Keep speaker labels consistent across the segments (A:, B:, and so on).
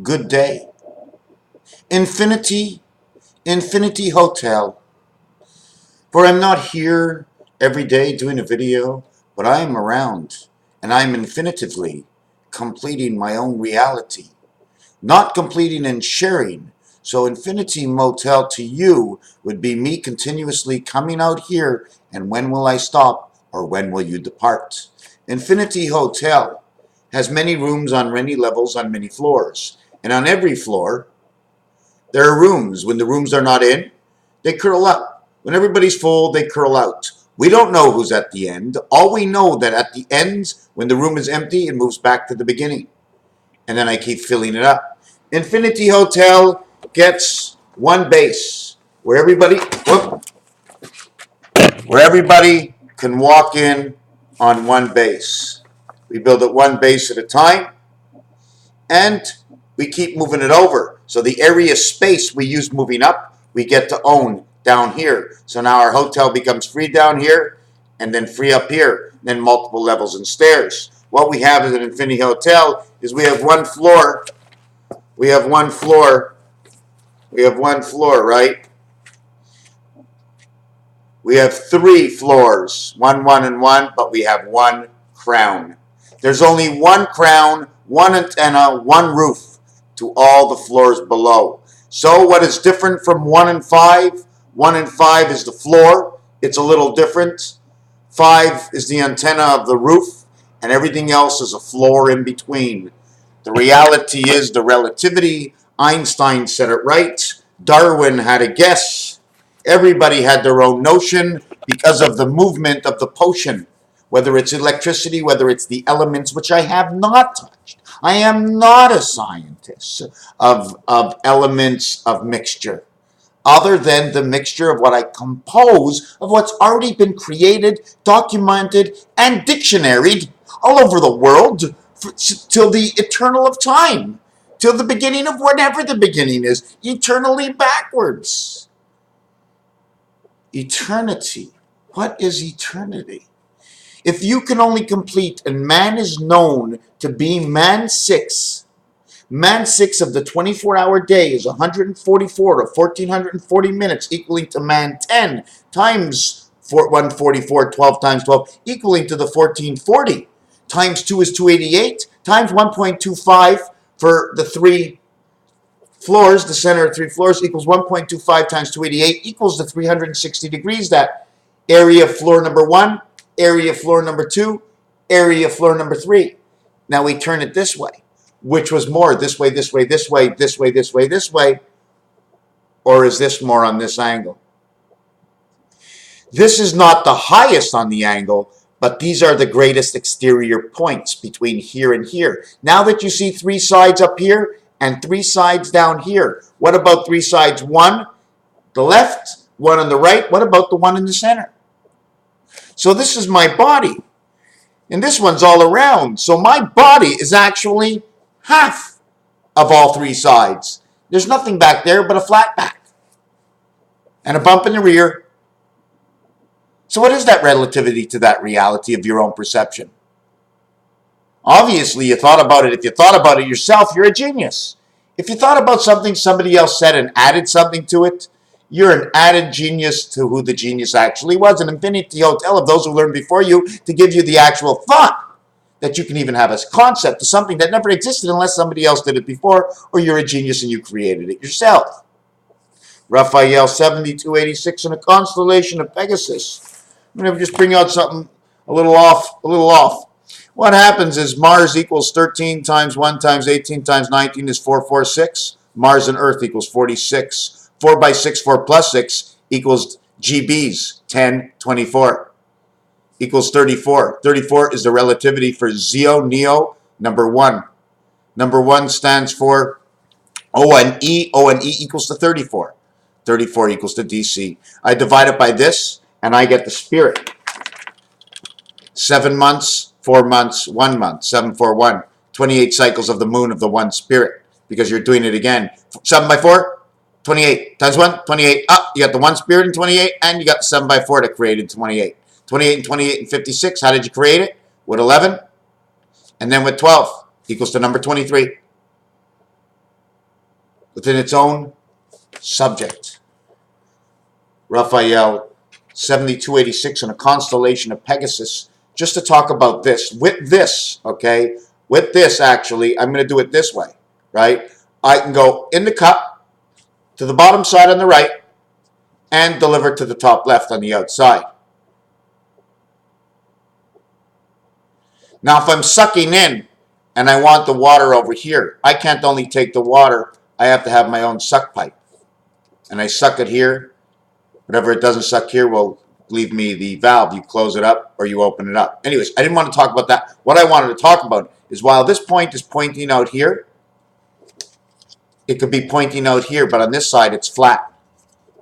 A: Good day. Infinity Hotel. For I'm not here every day doing a video, but I am around, and I am infinitively completing my own reality. Not completing and sharing. So Infinity Motel to you would be me continuously coming out here, and when will I stop, or when will you depart? Infinity Hotel has many rooms on many levels on many floors, and on every floor there are rooms. When the rooms are not in, they curl up. When everybody's full, they curl out. We don't know who's at the end. All we know that at the end, when the room is empty, it moves back to the beginning. And then I keep filling it up. Infinity Hotel gets one base where everybody can walk in on one base. We build it one base at a time, and we keep moving it over. So the area space we use moving up, we get to own down here. So now our hotel becomes free down here, and then free up here, then multiple levels and stairs. What we have as an Infinity Hotel is we have one floor. We have one floor, right? We have 3 floors, 1, 1, and 1, but we have one crown. There's only one crown, one antenna, one roof to all the floors below. So what is different from 1 and 5? 1 and 5 is the floor. It's a little different. 5 is the antenna of the roof, and everything else is a floor in between. The reality is the relativity. Einstein said it right. Darwin had a guess. Everybody had their own notion because of the movement of the potion. Whether it's electricity, whether it's the elements, which I have not touched. I am not a scientist of elements of mixture, other than the mixture of what I compose of what's already been created, documented, and dictionaried all over the world till the eternal of time, till the beginning of whatever the beginning is, eternally backwards. Eternity. What is eternity? If you can only complete, and man is known to be man 6 of the 24-hour day is 144 to 1440 minutes, equaling to man 10 times 144, 12 times 12, equaling to the 1440. Times 2 is 288, times 1.25 for the 3 floors, the center of 3 floors, equals 1.25 times 288, equals the 360 degrees. That area of floor number 1, area of floor number 2, area of floor number 3. Now we turn it this way. Which was more, this way, this way, this way, this way, this way, this way, or is this more on this angle? This is not the highest on the angle, but these are the greatest exterior points between here and here. Now that you see 3 sides up here and 3 sides down here, what about 3 sides? 1 the left, 1 on the right. What about the 1 in the center? So this is my body, and this one's all around. So my body is actually half of all 3 sides. There's nothing back there but a flat back and a bump in the rear. So what is that relativity to that reality of your own perception? Obviously, you thought about it. If you thought about it yourself, you're a genius. If you thought about something somebody else said and added something to it, you're an added genius to who the genius actually was. An Infinity Hotel of those who learned before you to give you the actual thought that you can even have a concept of something that never existed unless somebody else did it before, or you're a genius and you created it yourself. Raphael 7286 in a constellation of Pegasus. I'm going to just bring out something a little off. What happens is Mars equals 13 times 1 times 18 times 19 is 446. Mars and Earth equals 46. 4 by 6, 4 plus 6 equals GBs, 10, 24. Equals 34. 34 is the relativity for Neo, number 1. Number 1 stands for O and E. O and E equals to 34. 34 equals to DC. I divide it by this, and I get the spirit. 7 months, 4 months, 1 month. 7, 4, 1. 28 cycles of the moon of the one spirit, because you're doing it again. 7 by 4, 28. Times 1, 28. You got the one spirit in 28, and you got the 7 by 4 that created 28. 28 and 28 and 56, how did you create it? With 11, and then with 12, equals to number 23. within its own subject. Raphael 7286 in a constellation of Pegasus, just to talk about this. With this, okay, with this actually, I'm going to do it this way, right? I can go in the cup to the bottom side on the right and deliver to the top left on the outside. Now, if I'm sucking in and I want the water over here, I can't only take the water, I have to have my own suck pipe. And I suck it here. Whatever it doesn't suck here will leave me the valve. You close it up or you open it up. Anyways, I didn't want to talk about that. What I wanted to talk about is while this point is pointing out here, it could be pointing out here, but on this side it's flat.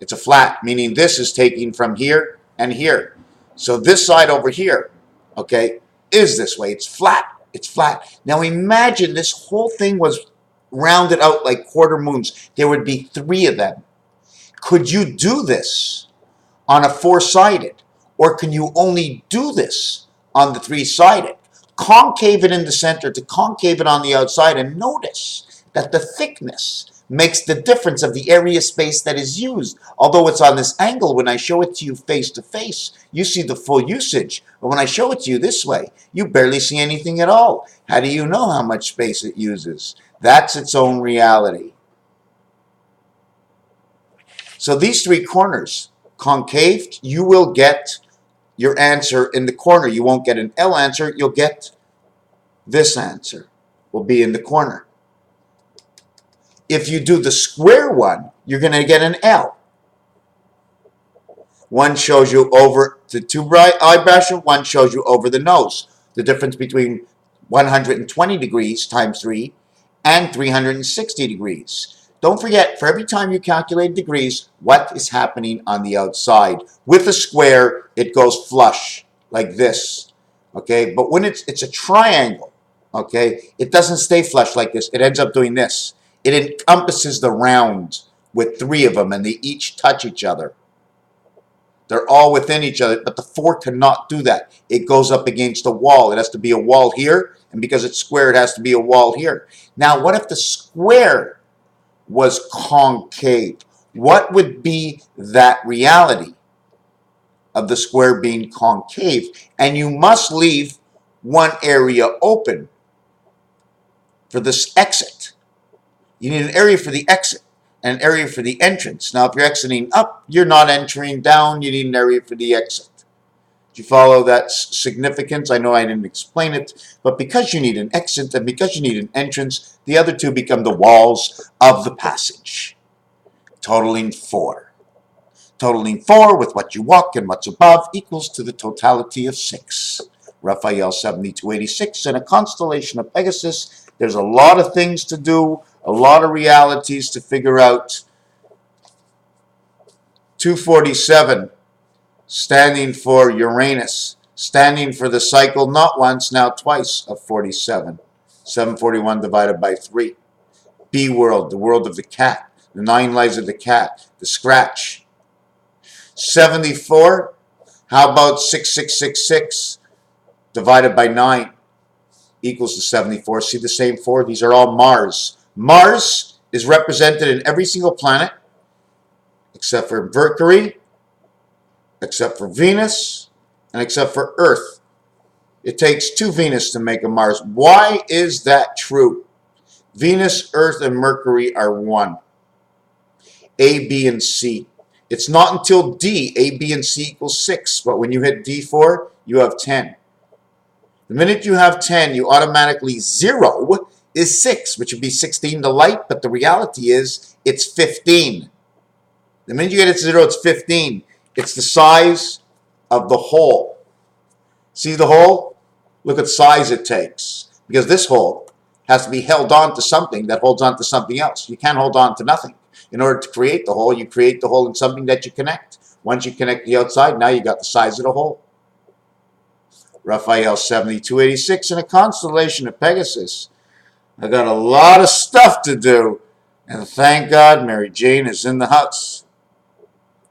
A: It's a flat, meaning this is taking from here and here. So this side over here, okay, is this way. It's flat. It's flat. Now imagine this whole thing was rounded out like quarter moons. There would be 3 of them. Could you do this on a 4-sided? Or can you only do this on the 3-sided? Concave it in the center to concave it on the outside, and notice that the thickness makes the difference of the area space that is used. Although it's on this angle, when I show it to you face to face, you see the full usage. But when I show it to you this way, you barely see anything at all. How do you know how much space it uses? That's its own reality. So these 3 corners, concaved, you will get your answer in the corner. You won't get an L answer, you'll get this answer will be in the corner. If you do the square one, you're going to get an L. One shows you over the 2 eyebrows, one shows you over the nose. The difference between 120 degrees times 3 and 360 degrees. Don't forget, for every time you calculate degrees, what is happening on the outside. With a square, it goes flush, like this. Okay, but when it's a triangle, okay, it doesn't stay flush like this. It ends up doing this. It encompasses the round with 3 of them, and they each touch each other. They're all within each other, but the 4 cannot do that. It goes up against a wall. It has to be a wall here, and because it's square, it has to be a wall here. Now, what if the square was concave? What would be that reality of the square being concave? And you must leave one area open for this exit. You need an area for the exit and an area for the entrance. Now, if you're exiting up, you're not entering down. You need an area for the exit. Do you follow that significance? I know I didn't explain it, but because you need an exit and because you need an entrance, the other 2 become the walls of the passage, totaling 4. Totaling 4 with what you walk and what's above equals to the totality of 6. Raphael 7286 in a constellation of Pegasus. There's a lot of things to do, a lot of realities to figure out. 247. Standing for Uranus, standing for the cycle not once, now twice of 47. 741 divided by 3. B world, the world of the cat, the 9 lives of the cat, the scratch. 74, how about 6666 divided by 9 equals to 74. See the same 4? These are all Mars. Mars is represented in every single planet except for Mercury, except for Venus, and except for Earth. It takes 2 Venus to make a Mars. Why is that true? Venus, Earth, and Mercury are 1. A, B, and C. It's not until D, A, B, and C equals 6, but when you hit D4, you have 10. The minute you have 10, you automatically 0 is 6, which would be 16 to light, but the reality is it's 15. The minute you get it to 0, it's 15. It's the size of the hole. See the hole? Look at the size it takes. Because this hole has to be held on to something that holds on to something else. You can't hold on to nothing. In order to create the hole, you create the hole in something that you connect. Once you connect the outside, now you got the size of the hole. Raphael 7286 in a constellation of Pegasus. I got a lot of stuff to do. And thank God Mary Jane is in the house.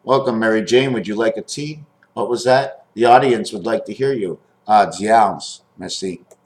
A: Welcome, Mary Jane. Would you like a tea? What was that? The audience would like to hear you. Diams. Merci.